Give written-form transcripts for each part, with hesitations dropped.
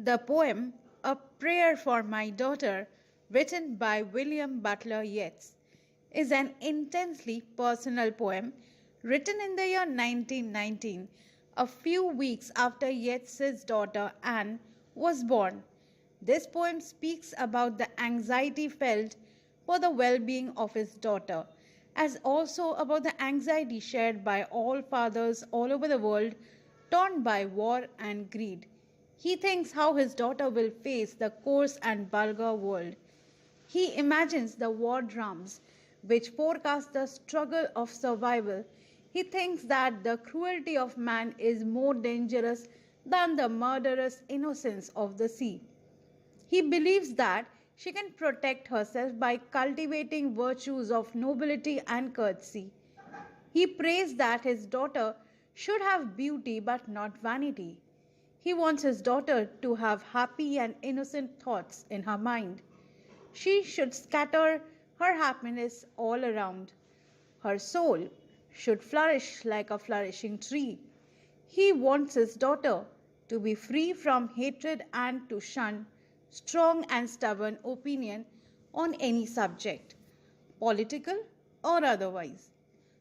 The poem A Prayer for My Daughter, written by William Butler Yeats, is an intensely personal poem written in the year 1919, a few weeks after Yeats's daughter Anne was born. This poem speaks about the anxiety felt for the well being of his daughter, as also about the anxiety shared by all fathers all over the world torn by war and greed. He thinks how his daughter will face the coarse and vulgar world. He imagines the war drums which forecast the struggle of survival. He thinks that the cruelty of man is more dangerous than the murderous innocence of the sea. He believes that she can protect herself by cultivating virtues of nobility and courtesy. He prays that his daughter should have beauty but not vanity. He wants his daughter to have happy and innocent thoughts in her mind. She should scatter her happiness all around. Her soul should flourish like a flourishing tree. He wants his daughter to be free from hatred and to shun strong and stubborn opinion on any subject, political or otherwise.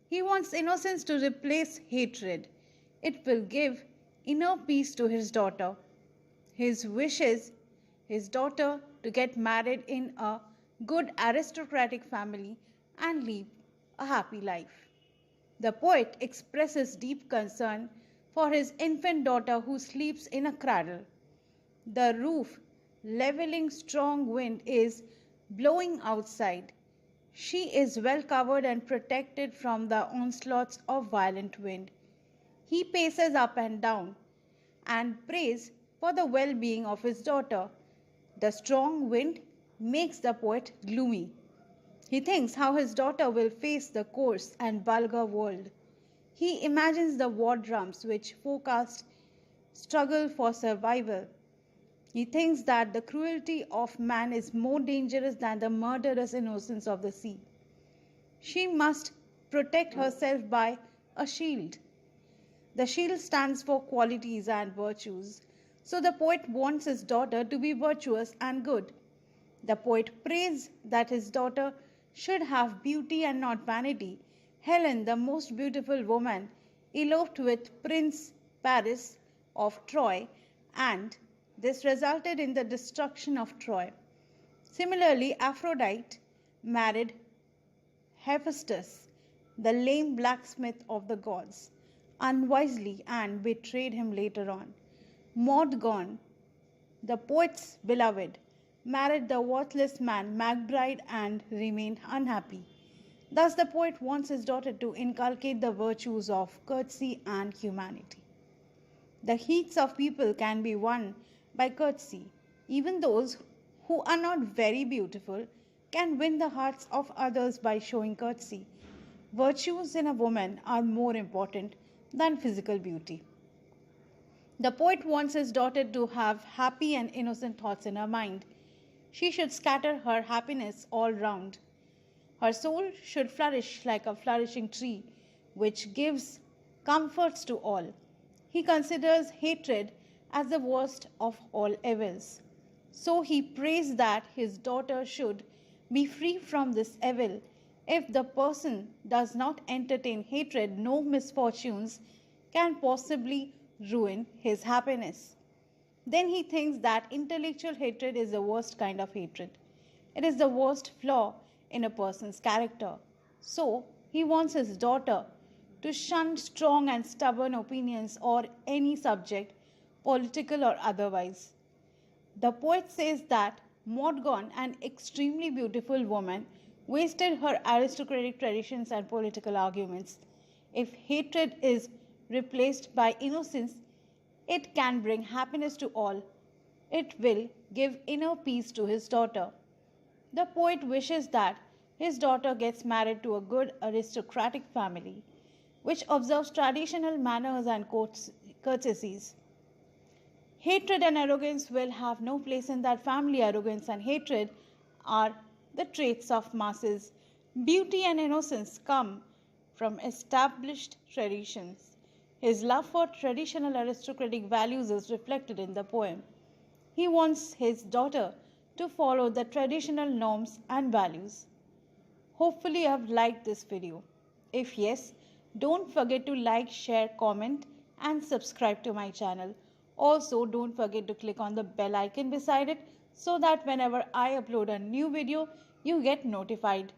He wants innocence to replace hatred. It will give inner peace to his daughter. His wishes his daughter to get married in a good aristocratic family and live a happy life. The poet expresses deep concern for his infant daughter who sleeps in a cradle. The roof, leveling strong wind, is blowing outside. She is well covered and protected from the onslaughts of violent wind. He paces up and down and prays for the well being of his daughter. The strong wind makes the poet gloomy. He thinks how his daughter will face the coarse and vulgar world. He imagines the war drums which forecast struggle for survival. He thinks that the cruelty of man is more dangerous than the murderous innocence of the sea. She must protect herself by a shield. The shield stands for qualities and virtues. So the poet wants his daughter to be virtuous and good. The poet prays that his daughter should have beauty and not vanity. Helen, the most beautiful woman, eloped with Prince Paris of Troy, and this resulted in the destruction of Troy. Similarly, Aphrodite married Hephaestus, the lame blacksmith of the gods, unwisely and betrayed him later on. Mordgon, the poet's beloved, married the worthless man Macbride and remained unhappy. Thus, the poet wants his daughter to inculcate the virtues of courtesy and humanity. The hearts of people can be won by courtesy. Even those who are not very beautiful can win the hearts of others by showing courtesy. Virtues in a woman are more important than physical beauty. The poet wants his daughter to have happy and innocent thoughts in her mind. She should scatter her happiness all round. Her soul should flourish like a flourishing tree, which gives comforts to all. He considers hatred as the worst of all evils. So he prays that his daughter should be free from this evil. If the person does not entertain hatred, no misfortunes can possibly ruin his happiness. Then he thinks that intellectual hatred is the worst kind of hatred. It is the worst flaw in a person's character. So he wants his daughter to shun strong and stubborn opinions or any subject, political or otherwise. The poet says that Mordgon, an extremely beautiful woman, wasted her aristocratic traditions and political arguments. If hatred is replaced by innocence, it can bring happiness to all. It will give inner peace to his daughter. The poet wishes that his daughter gets married to a good aristocratic family, which observes traditional manners and courtesies. Hatred and arrogance will have no place in that family. Arrogance and hatred are the traits of masses. Beauty and innocence come from established traditions. His love for traditional aristocratic values is reflected in the poem. He wants his daughter to follow the traditional norms and values. Hopefully, you have liked this video. If yes, don't forget to like, share, comment, and subscribe to my channel. Also, don't forget to click on the bell icon beside it so that whenever I upload a new video, you get notified.